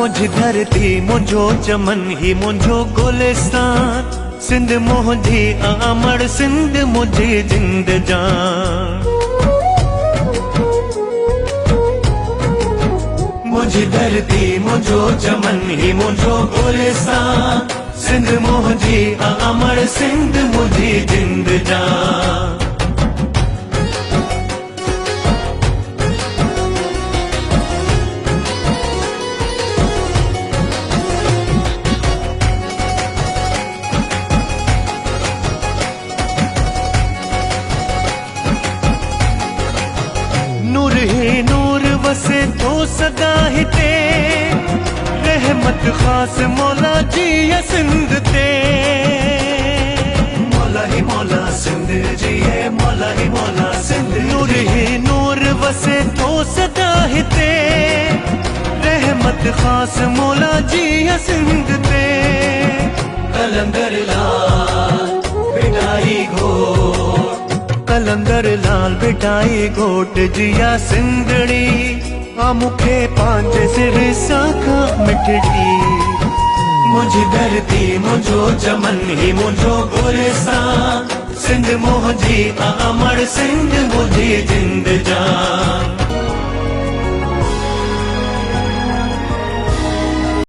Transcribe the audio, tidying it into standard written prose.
मुझी धरती मुझो चमन ही मुझो गुलिस्तान, सिंध मुझी अमर सिंध मुझी जिंद जान। मुझी धरती मुझो चमन ही मुझो गुलिस्तान, सिंध मुझी अमर सिंध मुझी जिंद जान। नूर ही नूर वसे तो सदा हिते, रहमत खास मौला जी या सिंध ते। मौला ही मौला सिंध जी है, मौला ही मौला सिंध। नूर ही नूर वसे तो सदा हिते, रहमत खास मौला जी या सिंध ते। कलंदर लाल बिटाई घोट, कलंदर लाल बिटाई घोट जिया सिंधड़ी, आ मुखे पांच सिर साखा मिठड़ी। मुझी धरती मुझो चमन ही मुझो गुलिस्तान, सिंध मुझी अमर सिंध मुझी जिंद जान।